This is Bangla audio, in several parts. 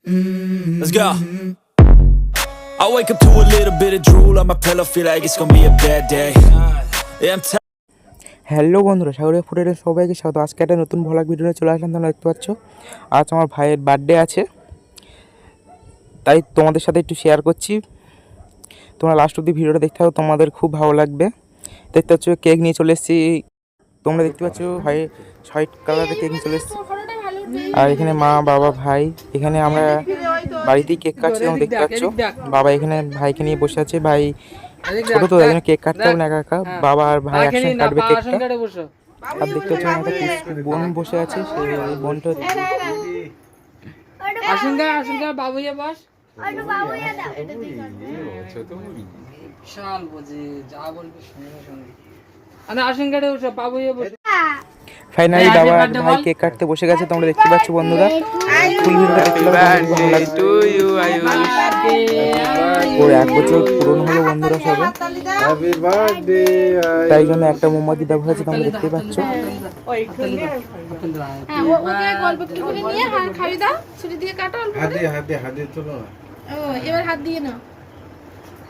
Let's go. I wake up to a little bit of drool on my pillow, feel like it's gonna be a bad day. Yeah, I'm tired. Hello বন্ধুরা, সাগরিকা ফুডের সবাইকে স্বাগত। আজকে একটা নতুন ভ্লগ ভিডিও নিয়ে চলে আসলাম। তোমরা দেখতে পাচ্ছ আজ আমার ভাইয়ের বার্থডে আছে, তাই তোমাদের সাথে একটু শেয়ার করছি। তোমরা লাস্ট অবধি ভিডিওটা দেখতে থাকো, তোমাদের খুব ভালো লাগবে। দেখতে পাচ্ছ কেক নিয়ে চলে এসেছি। তোমরা দেখতে পাচ্ছ হোয়াইট কালারের কেক নিয়ে চলে এসেছি। আর এখানে মা, বাবা, ভাই, এখানে আমরা বাড়িতেই কেক কাটছি। তোমরা দেখতে পাচ্ছ বাবা এখানে ভাইকে নিয়ে বসে আছে। ভাই ছোট তো তাই জন্য কেক কাটতে হবে না একা একা, বাবা আর ভাই একসাথে কাটবে কেকটা। আর দেখতে পাচ্ছ একটা বোন বসে আছে, সেই বোনটা বাবুয়া বস বিশাল বোঝে যা বলবি সঙ্গে সঙ্গে আশঙ্কাটা বসে বাবুয়া বস। ফাইনালি বাবা আর ভাই কেক কাটতে বসে গেছে। তোমরা দেখতে পাচ্ছ বন্ধুরা, ফুল ভিডিওটা দেখতে ভালো লাগছে। ওর 1 বছর পূরণ হলো বন্ধুরা সবে, তাই জন্য একটা মোমবাতি দেওয়া হয়েছে। তোমরা দেখতে পাচ্ছ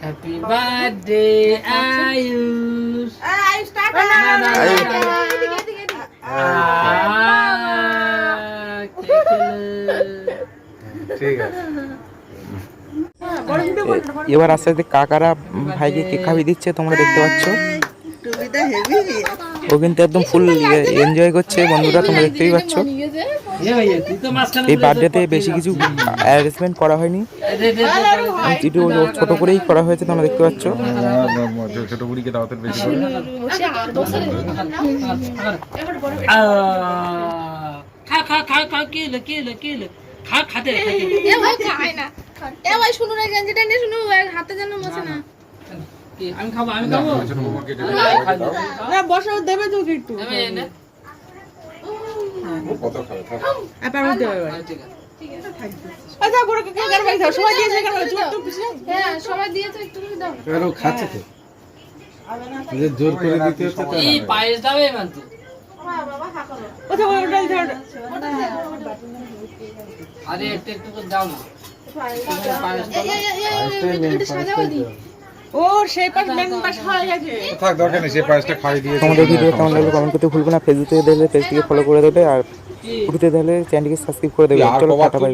হ্যাপি বার্থডে আয়ুষ। এবার আস্তে আস্তে কাকারা ভাইকে কেক খাইয়ে দিচ্ছে। তোমরা দেখতে পাচ্ছ ও কিন্তু একদম ফুল এনজয় করছে বন্ধুরা। তোমরা দেখতেই পাচ্ছ এই বার্থডেতে বেশি কিছু অ্যারেঞ্জমেন্ট করা হয়নি, একটু ছোট করেই করা হয়েছে। তোমরা দেখতে পাচ্ছ ছোট বুড়িকে দাওয়াতের বেশি করে খা খা খা খা কেলে কেলে কেলে খা খাতে এ ভাই খায় না। এ ভাই শুনো না, গেঞ্জিটা নিয়ে শুনো, হাতে যেন মশে না। আমি খাবো আমি খাবো না বসো, দেবে তো একটু কত খাবে থাক আপা মধ্যে হবে। ঠিক আছে আচ্ছা বড় কে গার ভাই দাও, সবাই দিয়েছে গার ভাই চুপ পিছে। হ্যাঁ সবাই দিয়েছে, একটু দাও না। এরও খাচ্ছে তো যে জোর করে দিতে হচ্ছে তো এই পায়েস দাও এই মানতো বাবা খা করো। আচ্ছা ওটা দাও। আরে একটু একটু করে দাও না একটু সাজাও দি। ও সেই পাশ মেন পাশ হয়ে গেছে। থাক দরকার নেই, সে পায়েসটা খাইয়ে দিয়েছে। তোমাদের ভিডিও কেমন লাগলো কমেন্ট করতে ভুলবে না। ফেসবুকে দেখলে পেজটিকে ফলো করে দেবে, আর ইউটিউবে দেখলে চ্যানেলটিকে সাবস্ক্রাইব করে দেবে। চলো টাটা বাই।